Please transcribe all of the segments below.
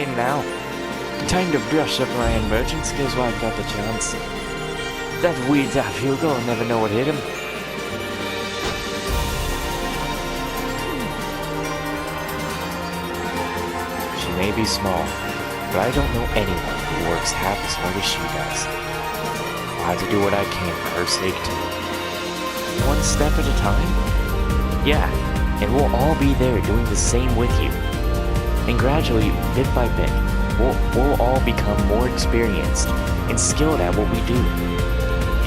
in now. Time to brush up my emerging skills while I got the chance. That weed daft Hugo will never know what hit him. She may be small, but I don't know anyone who works half as hard as she does. I'll have to do what I can for her sake too. One step at a time? Yeah, and we'll all be there doing the same with you. And gradually, bit by bit, we'll all become more experienced and skilled at what we do.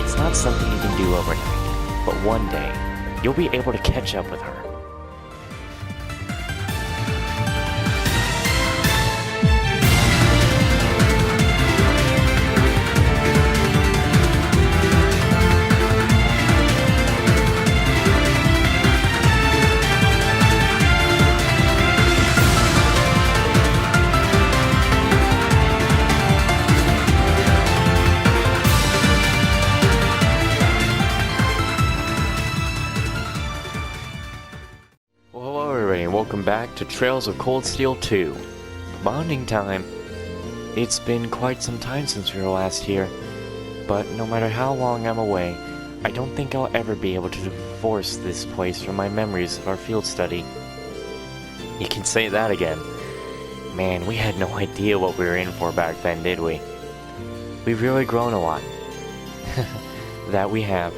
It's not something you can do overnight, but one day, you'll be able to catch up with her. Welcome back to Trails of Cold Steel 2. Bonding time. It's been quite some time since we were last here, but no matter how long I'm away, I don't think I'll ever be able to divorce this place from my memories of our field study. You can say that again. Man, we had no idea what we were in for back then, did we? We've really grown a lot. That we have.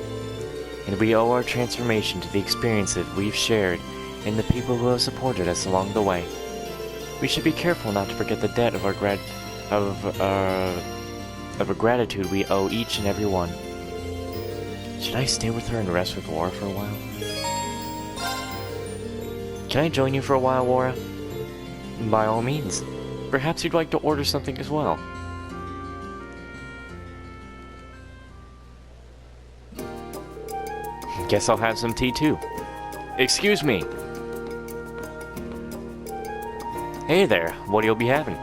And we owe our transformation to the experiences we've shared and the people who have supported us along the way. We should be careful not to forget the debt of our gratitude we owe each and every one. Should I stay with her and rest with Laura for a while? Can I join you for a while, Laura? By all means. Perhaps you'd like to order something as well. Guess I'll have some tea too. Excuse me. Hey there, what you'll be having?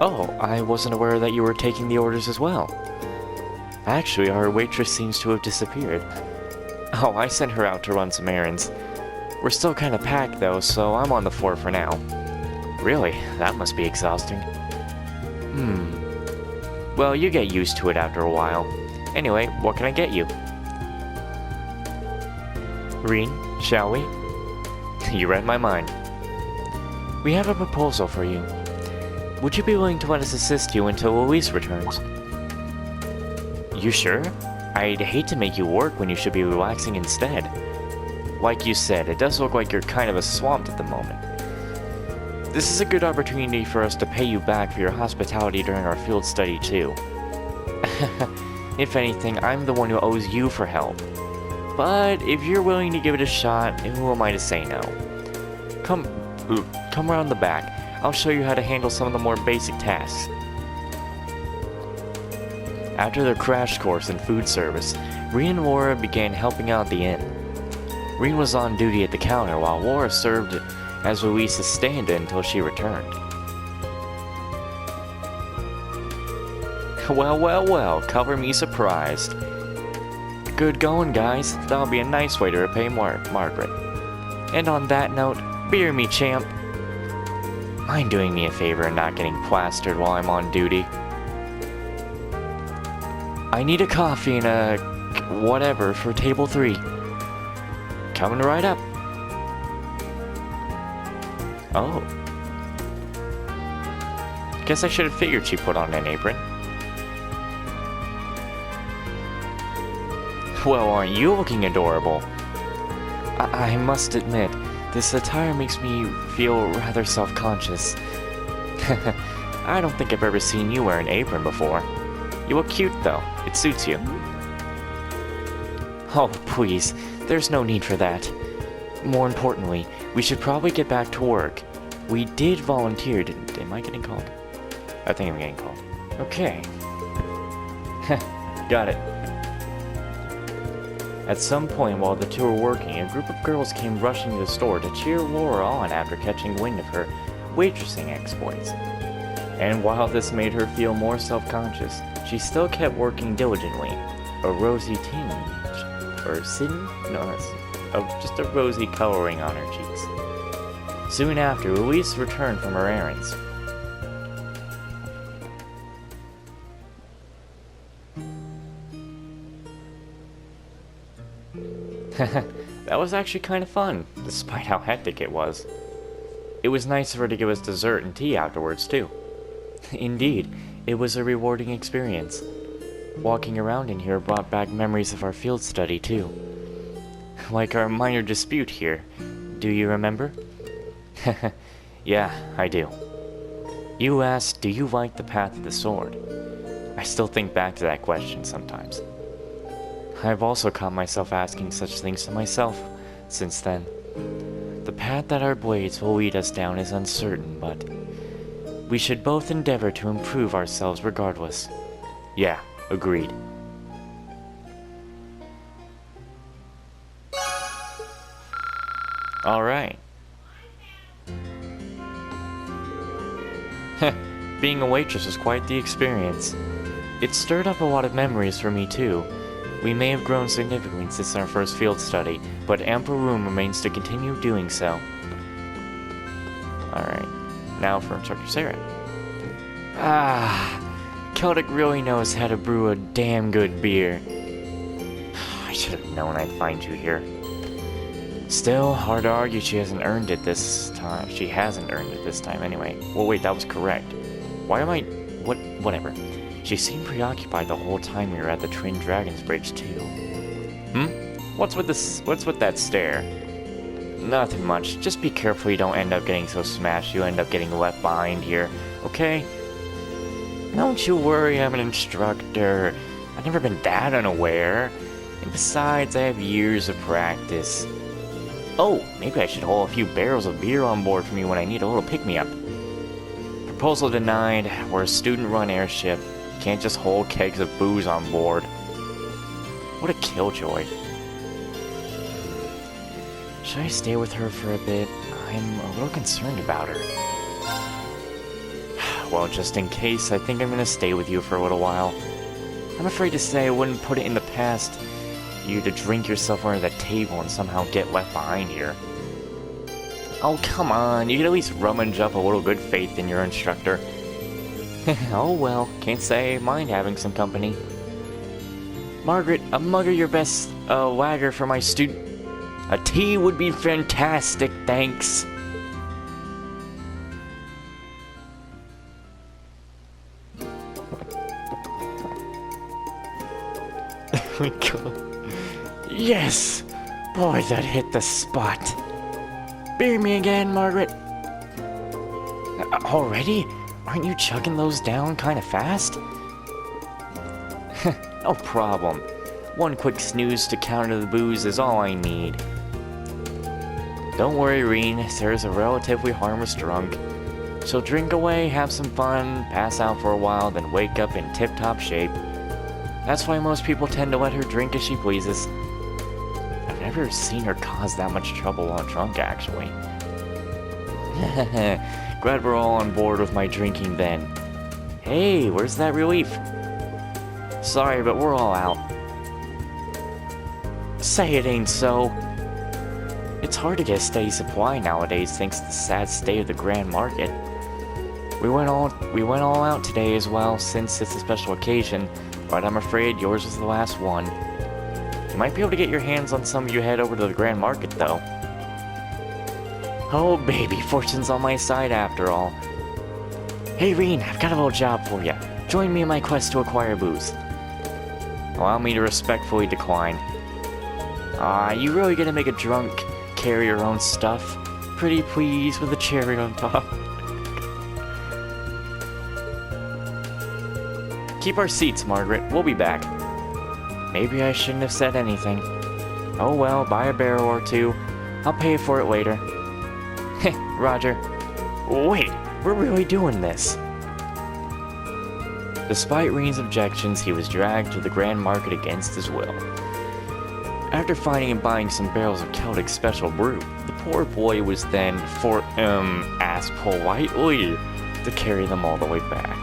Oh, I wasn't aware that you were taking the orders as well. Actually, our waitress seems to have disappeared. Oh, I sent her out to run some errands. We're still kind of packed though, so I'm on the floor for now. Really? That must be exhausting. Well, you get used to it after a while. Anyway, what can I get you? Reen, shall we? You read my mind. We have a proposal for you. Would you be willing to let us assist you until Louise returns? You sure? I'd hate to make you work when you should be relaxing instead. Like you said, it does look like you're kind of swamped at the moment. This is a good opportunity for us to pay you back for your hospitality during our field study too. If anything, I'm the one who owes you for help. But if you're willing to give it a shot, who am I to say no? Come around the back. I'll show you how to handle some of the more basic tasks. After their crash course in food service, Reen and Laura began helping out at the inn. Reen was on duty at the counter while Laura served as Louise's stand-in until she returned. Well, cover me surprised. Good going, guys. That'll be a nice way to repay Margaret. And on that note, beer me, champ. Mind doing me a favor and not getting plastered while I'm on duty? I need a coffee and a whatever for table 3. Coming right up. Oh. Guess I should have figured she put on an apron. Well, aren't you looking adorable? I must admit, this attire makes me feel rather self-conscious. I don't think I've ever seen you wear an apron before. You look cute, though. It suits you. Oh, please. There's no need for that. More importantly, we should probably get back to work. We did volunteer, didn't... Am I getting called? I think I'm getting called. Okay. Got it. At some point while the two were working, a group of girls came rushing to the store to cheer Laura on after catching wind of her waitressing exploits. And while this made her feel more self-conscious, she still kept working diligently. A rosy tinge, or sin? No, that's just a rosy coloring on her cheeks. Soon after, Louise returned from her errands. That was actually kind of fun, despite how hectic it was. It was nice of her to give us dessert and tea afterwards, too. Indeed, it was a rewarding experience. Walking around in here brought back memories of our field study, too. Like our minor dispute here. Do you remember? Yeah, I do. You asked, do you like the path of the sword? I still think back to that question sometimes. I've also caught myself asking such things to myself since then. The path that our blades will lead us down is uncertain, but we should both endeavor to improve ourselves regardless. Yeah, agreed. Alright. Being a waitress was quite the experience. It stirred up a lot of memories for me too. We may have grown significantly since our first field study, but ample room remains to continue doing so. Alright, now for Instructor Sarah. Celtic really knows how to brew a damn good beer. I should have known I'd find you here. Still, hard to argue she hasn't earned it this time. She hasn't earned it this time anyway. Well, wait, that was correct. Why am I... whatever. She seemed preoccupied the whole time we were at the Twin Dragons Bridge, too. What's with that stare? Nothing much. Just be careful you don't end up getting so smashed you end up getting left behind here, okay? Don't you worry, I'm an instructor. I've never been that unaware. And besides, I have years of practice. Oh, maybe I should haul a few barrels of beer on board for me when I need a little pick-me-up. Proposal denied. We're a student-run airship. Can't just hold kegs of booze on board. What a killjoy. Should I stay with her for a bit? I'm a little concerned about her. Well, just in case, I think I'm gonna stay with you for a little while. I'm afraid to say I wouldn't put it in the past you to drink yourself under that table and somehow get left behind here. Oh, come on, you could at least rummage up a little good faith in your instructor. Oh well, can't say I mind having some company. Margaret, a mug of your best lager for my student. A tea would be fantastic, thanks. Oh my god. Yes! Boy, that hit the spot. Beer me again, Margaret. Already? Aren't you chugging those down kinda fast? No problem. One quick snooze to counter the booze is all I need. Don't worry, Reen. Sarah's a relatively harmless drunk. She'll drink away, have some fun, pass out for a while, then wake up in tip-top shape. That's why most people tend to let her drink as she pleases. I've never seen her cause that much trouble while drunk, actually. Glad we're all on board with my drinking then. Hey, where's that relief? Sorry, but we're all out. Say it ain't so. It's hard to get a steady supply nowadays thanks to the sad state of the Grand Market. We went all out today as well since it's a special occasion, but I'm afraid yours was the last one. You might be able to get your hands on some of you head over to the Grand Market though. Oh baby, fortune's on my side after all. Hey Reen, I've got a little job for you. Join me in my quest to acquire booze. Allow me to respectfully decline. You really gonna make a drunk carry your own stuff? Pretty please with a cherry on top. Keep our seats, Margaret. We'll be back. Maybe I shouldn't have said anything. Oh well, buy a barrel or two. I'll pay for it later. Heh, Roger. Wait, we're really doing this. Despite Reen's objections, he was dragged to the Grand Market against his will. After finding and buying some barrels of Celtic special brew, the poor boy was then asked politely to carry them all the way back.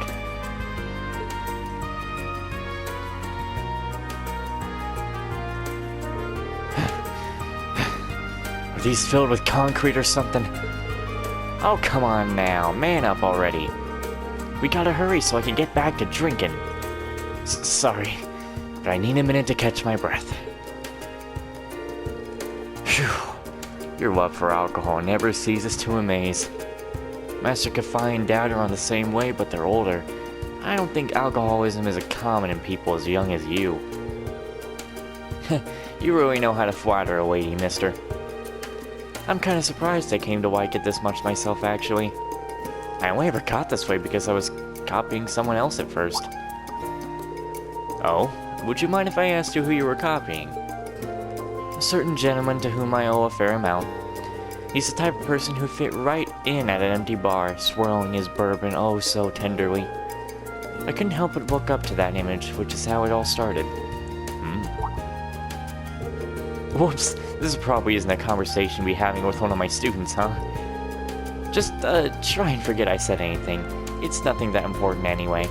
Are these filled with concrete or something? Oh, come on now. Man up already. We gotta hurry so I can get back to drinking. Sorry, but I need a minute to catch my breath. Phew. Your love for alcohol never ceases to amaze. Master Kafai and Dad are on the same way, but they're older. I don't think alcoholism is as common in people as young as you. You really know how to flatter a lady, mister. I'm kinda surprised I came to like it this much myself, actually. I only ever got this way because I was copying someone else at first. Oh? Would you mind if I asked you who you were copying? A certain gentleman to whom I owe a fair amount. He's the type of person who fit right in at an empty bar, swirling his bourbon oh so tenderly. I couldn't help but look up to that image, which is how it all started. Whoops, this probably isn't a conversation we're having with one of my students, huh? Just, try and forget I said anything. It's nothing that important anyway.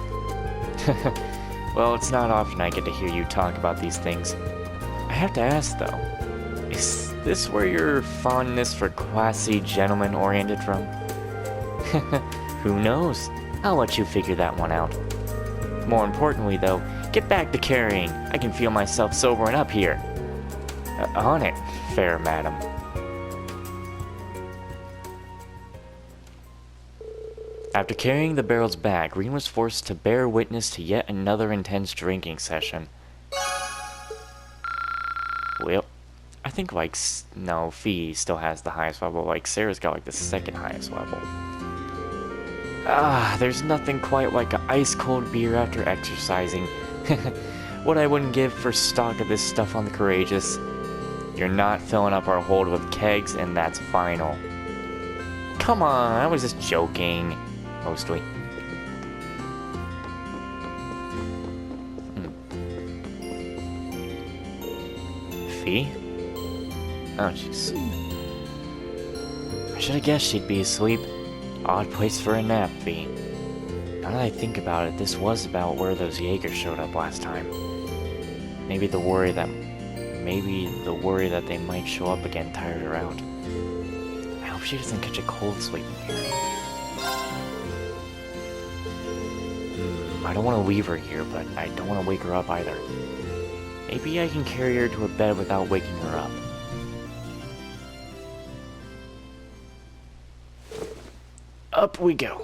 Well, it's not often I get to hear you talk about these things. I have to ask, though, is this where your fondness for classy gentlemen oriented from? Who knows? I'll let you figure that one out. More importantly, though, get back to carrying. I can feel myself sobering up here. On it, fair madam. After carrying the barrels back, Green was forced to bear witness to yet another intense drinking session. Well, I think, no, Fee still has the highest level, Sarah's got, the second highest level. There's nothing quite like an ice-cold beer after exercising. What I wouldn't give for stock of this stuff on the courageous. You're not filling up our hold with kegs, and that's final. Come on, I was just joking. Mostly. Fee? Oh, she's... I should have guessed she'd be asleep. Odd place for a nap, Fee. Now that I think about it, this was about where those Jaegers showed up last time. Maybe the worry that they might show up again tired her out. I hope she doesn't catch a cold sleeping here. I don't want to leave her here, but I don't want to wake her up either. Maybe I can carry her to her bed without waking her up. Up we go.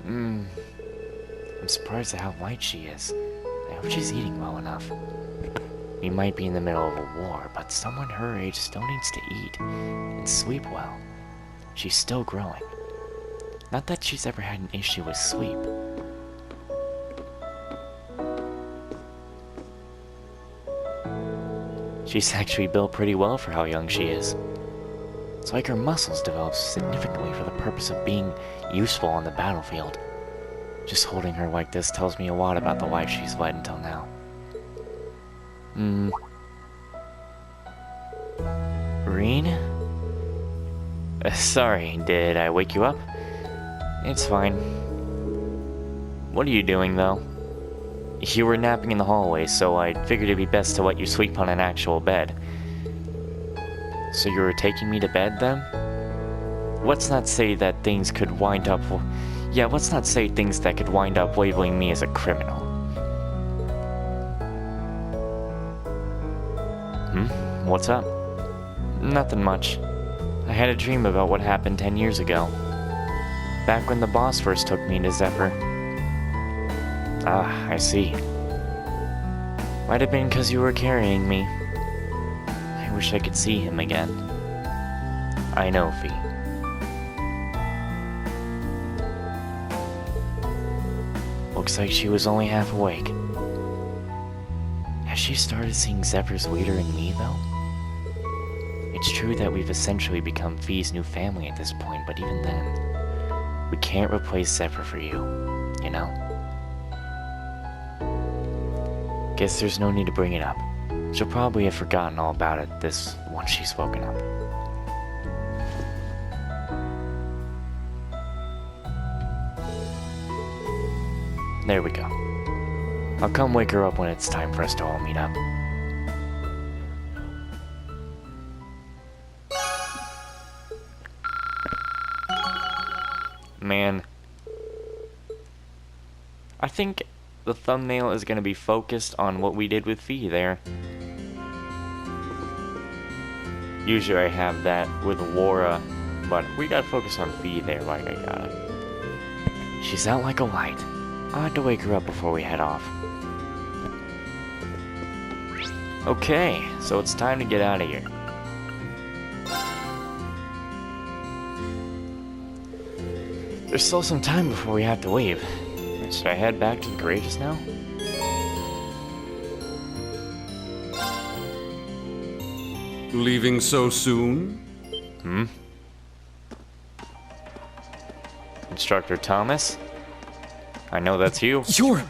I'm surprised at how light she is. I hope she's eating well enough. We might be in the middle of a war, but someone her age still needs to eat and sleep well. She's still growing. Not that she's ever had an issue with sleep. She's actually built pretty well for how young she is. It's like her muscles developed significantly for the purpose of being useful on the battlefield. Just holding her like this tells me a lot about the life she's led until now. Reen? Sorry, did I wake you up? It's fine. What are you doing, though? You were napping in the hallway, so I figured it'd be best to let you sleep on an actual bed. So you were taking me to bed, then? Let's not say that things could wind up... Yeah, let's not say things that could wind up labeling me as a criminal. What's up? Nothing much. I had a dream about what happened 10 years ago. Back when the boss first took me to Zephyr. Ah, I see. Might have been because you were carrying me. I wish I could see him again. I know, Fee. Looks like she was only half awake. Has she started seeing Zephyr's leader in me, though? It's true that we've essentially become Fee's new family at this point, but even then, we can't replace Zephyr for you, you know? Guess there's no need to bring it up. She'll probably have forgotten all about it once she's woken up. There we go. I'll come wake her up when it's time for us to all meet up. Man. I think the thumbnail is going to be focused on what we did with Fee there. Usually I have that with Laura, but we gotta focus on Fee there like I gotta. She's out like a light. I'll have to wake her up before we head off. Okay, so it's time to get out of here. There's still some time before we have to leave. Should I head back to the Courageous now? Leaving so soon? Instructor Thomas? I know that's you. You're...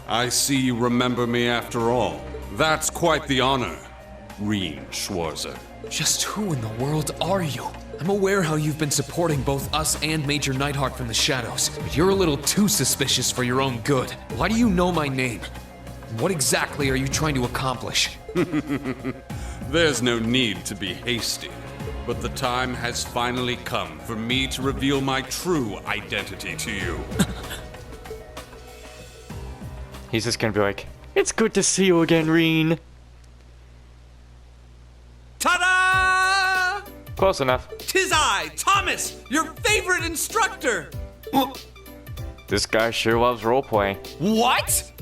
I see you remember me after all. That's quite the honor, Reen Schwarzer. Just who in the world are you? I'm aware how you've been supporting both us and Major Nightheart from the shadows, but you're a little too suspicious for your own good. Why do you know my name? What exactly are you trying to accomplish? There's no need to be hasty, but the time has finally come for me to reveal my true identity to you. He's just gonna be like, "It's good to see you again, Reen." Ta-da! Close enough. 'Tis I, Thomas, your favorite instructor! This guy sure loves roleplay. What?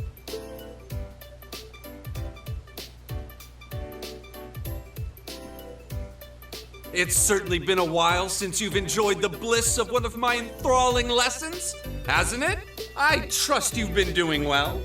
It's certainly been a while since you've enjoyed the bliss of one of my enthralling lessons, hasn't it? I trust you've been doing well.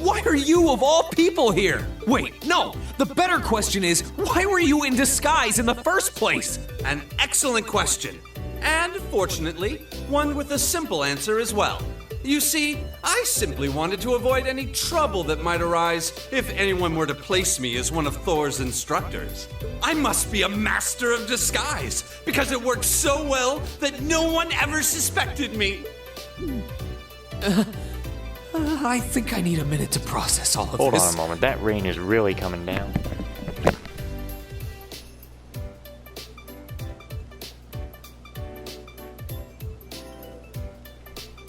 Why are you of all people here? Wait, no, the better question is, why were you in disguise in the first place? An excellent question. And fortunately, one with a simple answer as well. You see, I simply wanted to avoid any trouble that might arise if anyone were to place me as one of Thor's instructors. I must be a master of disguise, because it worked so well that no one ever suspected me. I think I need a minute to process all of Hold this. on a moment, that rain is really coming down.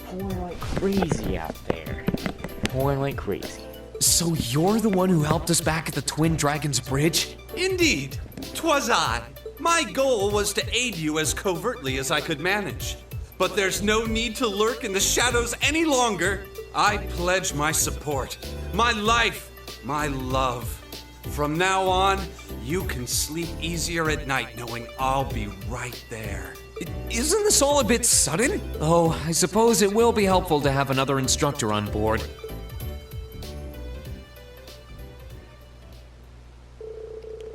Pouring like crazy out there. Pouring like crazy. So you're the one who helped us back at the Twin Dragons Bridge? Indeed, 'twas I. My goal was to aid you as covertly as I could manage. But there's no need to lurk in the shadows any longer. I pledge my support, my life, my love. From now on, you can sleep easier at night knowing I'll be right there. Isn't this all a bit sudden? Oh, I suppose it will be helpful to have another instructor on board.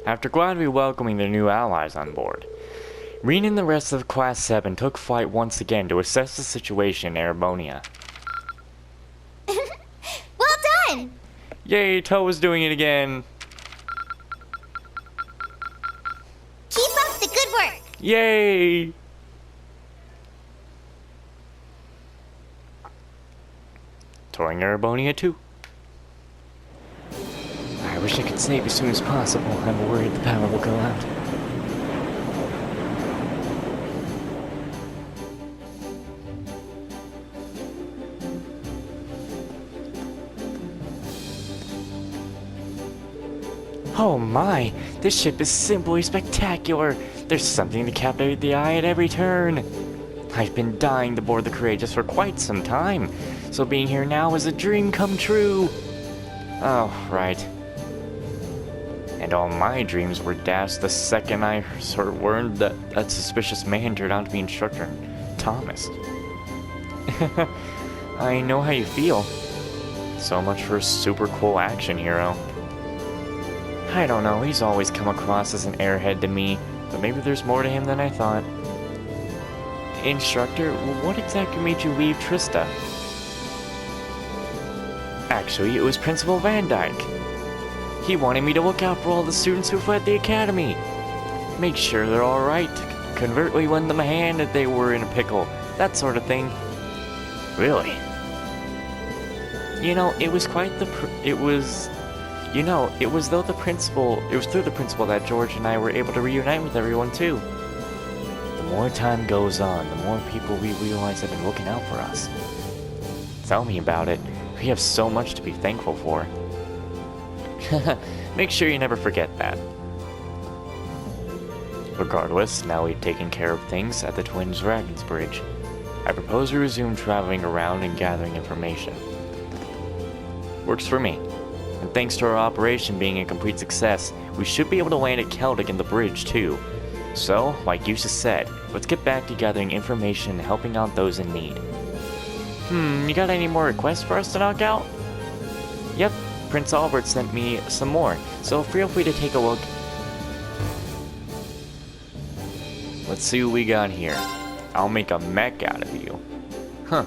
After gladly welcoming their new allies on board, Reen and the rest of Class 7 took flight once again to assess the situation in Erebonia. Well done! Yay, Toe is doing it again! Keep up the good work! Yay! Touring Erebonia too. I wish I could save as soon as possible. I'm worried the power will go out. Oh my, this ship is simply spectacular. There's something to captivate the eye at every turn. I've been dying to board the Courageous for quite some time, so being here now is a dream come true. Oh, right. And all my dreams were dashed the second I learned that suspicious man turned out to be Instructor Thomas. I know how you feel. So much for a super cool action hero. I don't know, he's always come across as an airhead to me, but maybe there's more to him than I thought. Instructor, what exactly made you leave Trista? Actually, it was Principal Van Dyke. He wanted me to look out for all the students who fled the academy. Make sure they're alright. Covertly lend them a hand if they were in a pickle. that sort of thing. Really? You know, it was quite the it was through the principal that George and I were able to reunite with everyone too. The more time goes on, the more people we realize have been looking out for us. Tell me about it. We have so much to be thankful for. Make sure you never forget that. Regardless, now we've taken care of things at the Twin Dragons Bridge. I propose we resume traveling around and gathering information. Works for me. And thanks to our operation being a complete success, we should be able to land at Celtic in the bridge too. So, like you just said, let's get back to gathering information and helping out those in need. You got any more requests for us to knock out? Yep, Prince Albert sent me some more, so feel free to take a look. Let's see what we got here. I'll make a mech out of you. Huh.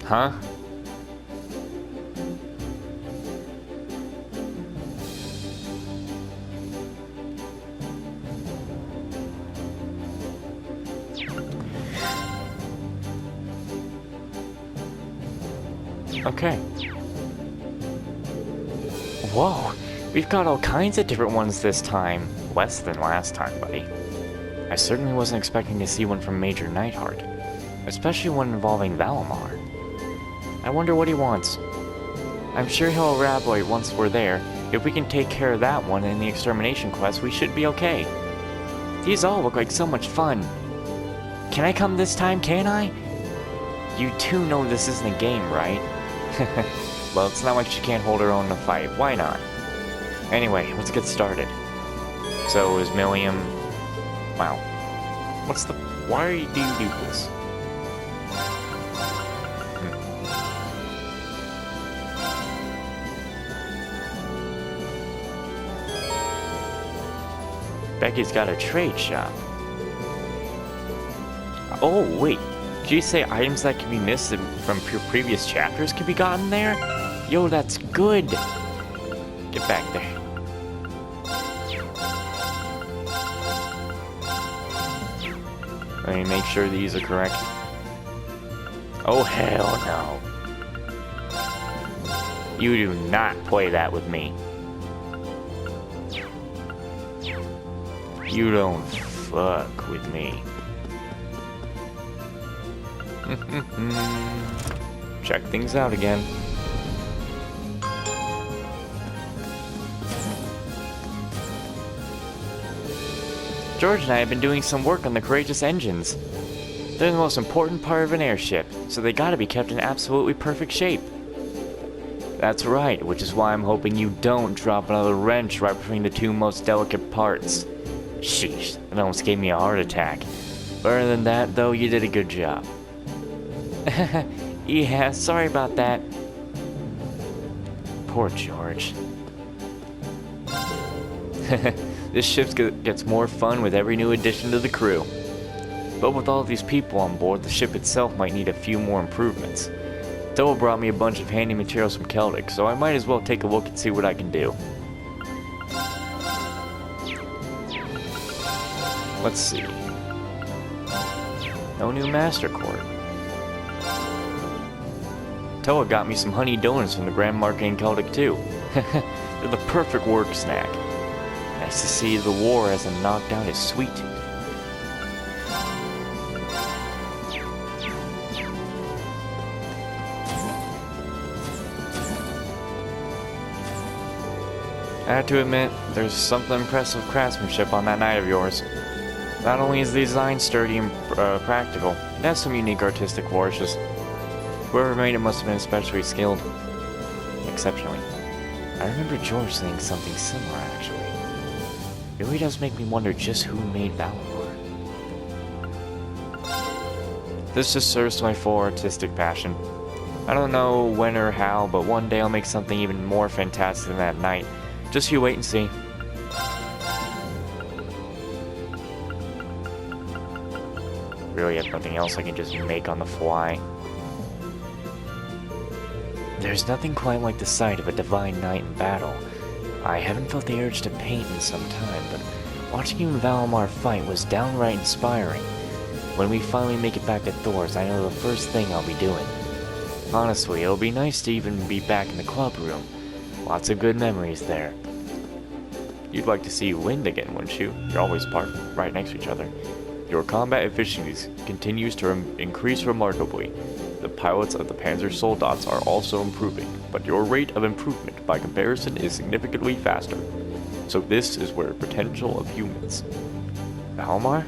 Huh? Okay. Whoa, we've got all kinds of different ones this time. Less than last time, buddy. I certainly wasn't expecting to see one from Major Nightheart, especially one involving Valimar. I wonder what he wants. I'm sure he'll elaborate once we're there. If we can take care of that one in the extermination quest, we should be okay. These all look like so much fun. Can I come this time, can't I? You two know this isn't a game, right? Well, it's not like she can't hold her own in a fight. Why not? Anyway, let's get started. So, is Milliam... Wow. Why do you do this? Becky's got a trade shop. Oh, wait. Did you say items that can be missed from previous chapters can be gotten there? Yo, that's good. Get back there. Let me make sure these are correct. Oh, hell no. You do not play that with me. You don't fuck with me. Check things out again. George and I have been doing some work on the Courageous engines. They're the most important part of an airship, so they gotta be kept in absolutely perfect shape. That's right, which is why I'm hoping you don't drop another wrench right between the two most delicate parts. Sheesh, that almost gave me a heart attack. Other than that, though, you did a good job. Yeah, sorry about that. Poor George. This ship gets more fun with every new addition to the crew. But with all these people on board, the ship itself might need a few more improvements. Doa brought me a bunch of handy materials from Celtic, so I might as well take a look and see what I can do. Let's see. No new Master Court. Toa got me some honey donuts from the Grand Market in Celtic too. They're the perfect work snack. Nice to see the war hasn't knocked out his sweet tooth. I have to admit, there's something impressive craftsmanship on that knight of yours. Not only is the design sturdy and practical, it has some unique artistic flourishes. Whoever made it must have been especially skilled. Exceptionally. I remember George saying something similar, actually. It really does make me wonder just who made Valimar. This just serves to my full artistic passion. I don't know when or how, but one day I'll make something even more fantastic than that knight. Just you wait and see. Really have nothing else I can just make on the fly. There's nothing quite like the sight of a divine knight in battle. I haven't felt the urge to paint in some time, but Watching you and Valimar fight was downright inspiring. When we finally make it back to Thor's, I know the first thing I'll be doing. Honestly, it'll be nice to even be back in the club room. Lots of good memories there. You'd like to see you win again, wouldn't you? You're always parked right next to each other. Your combat efficiency continues to increase remarkably. The pilots of the Panzer Soldats are also improving, but your rate of improvement by comparison is significantly faster. So this is where potential of humans. Valimar?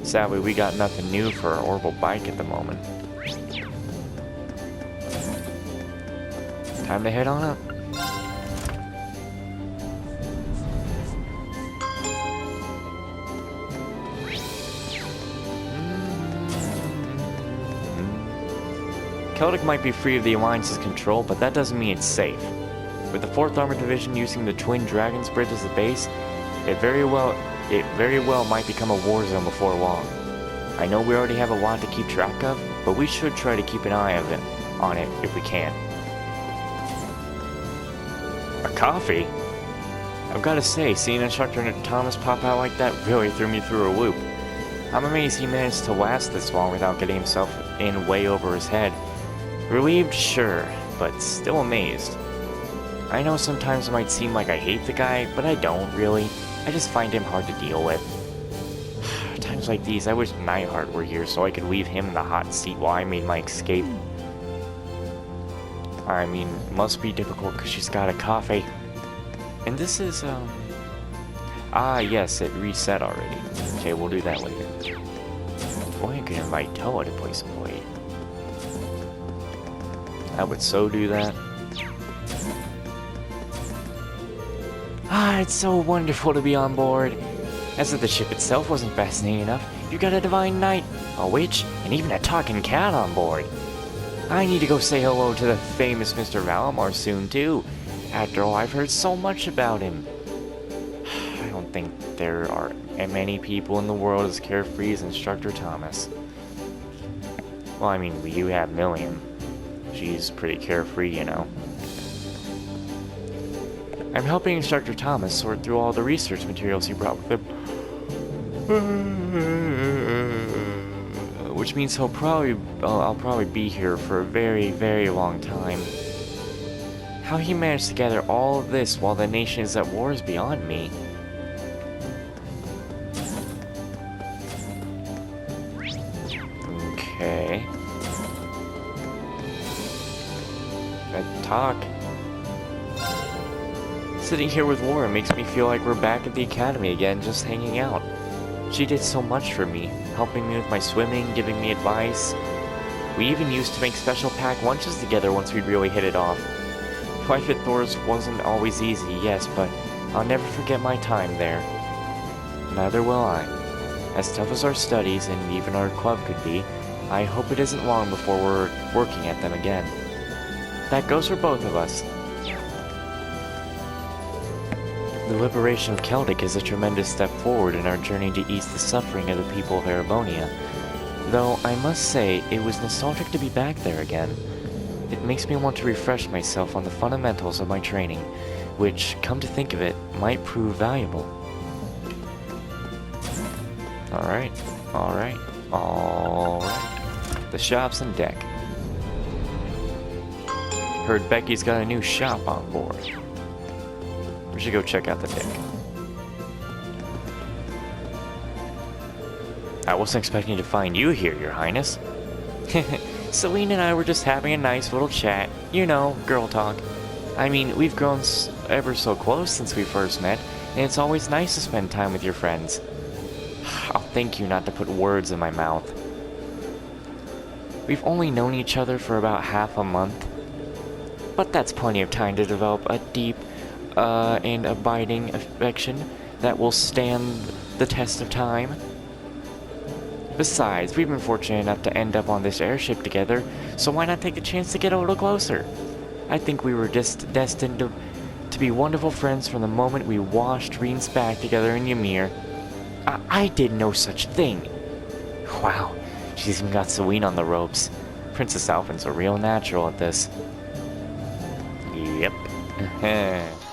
Sadly, we got nothing new for our orbital bike at the moment. Time to head on up. Celtic might be free of the Alliance's control, but that doesn't mean it's safe. With the 4th Armored Division using the Twin Dragons Bridge as the base, it very well might become a war zone before long. I know we already have a lot to keep track of, but we should try to keep an eye on it if we can. A coffee? I've got to say, seeing Instructor Thomas pop out like that really threw me through a loop. I'm amazed he managed to last this long without getting himself in way over his head. Relieved, sure, but still amazed. I know sometimes it might seem like I hate the guy, but I don't really. I just find him hard to deal with. Times like these, I wish Neidhart were here so I could leave him in the hot seat while I made my escape. I mean, it must be difficult because she's got a coffee. And this is, Ah, yes, it reset already. Okay, we'll do that later. Boy, I could invite Toa to play some Blade. I would so do that. Ah, it's so wonderful to be on board. As if the ship itself wasn't fascinating enough, you got a divine knight, a witch, and even a talking cat on board. I need to go say hello to the famous Mr. Valimar soon, too. After all, I've heard so much about him. I don't think there are many people in the world as carefree as Instructor Thomas. Well, I mean, we do have Million. She's pretty carefree, you know. I'm helping Instructor Thomas sort through all the research materials he brought with him. Which means I'll probably be here for a very, very long time. How he managed to gather all of this while the nation is at war is beyond me. Okay. Let's talk. Sitting here with Laura makes me feel like we're back at the academy again, just hanging out. She did so much for me, helping me with my swimming, giving me advice. We even used to make special pack lunches together once we'd really hit it off. Life at Thor's wasn't always easy, yes, but I'll never forget my time there. Neither will I. As tough as our studies and even our club could be, I hope it isn't long before we're working at them again. That goes for both of us. The liberation of Celtic is a tremendous step forward in our journey to ease the suffering of the people of Erebonia. Though I must say, it was nostalgic to be back there again. It makes me want to refresh myself on the fundamentals of my training, which, come to think of it, might prove valuable. Alright. The shop's on deck. Heard Becky's got a new shop on board. We should go check out the deck. I wasn't expecting to find you here, Your Highness. Celine and I were just having a nice little chat. You know, girl talk. I mean, we've grown ever so close since we first met, and it's always nice to spend time with your friends. I'll thank you not to put words in my mouth. We've only known each other for about half a month, but that's plenty of time to develop a deep and abiding affection that will stand the test of time. Besides, we've been fortunate enough to end up on this airship together, so why not take the chance to get a little closer? I think we were just destined to be wonderful friends from the moment we washed Reen's back together in Ymir. I did no such thing. Wow, she's even got Celine on the ropes. Princess Alphen's a real natural at this. Yep. Heh.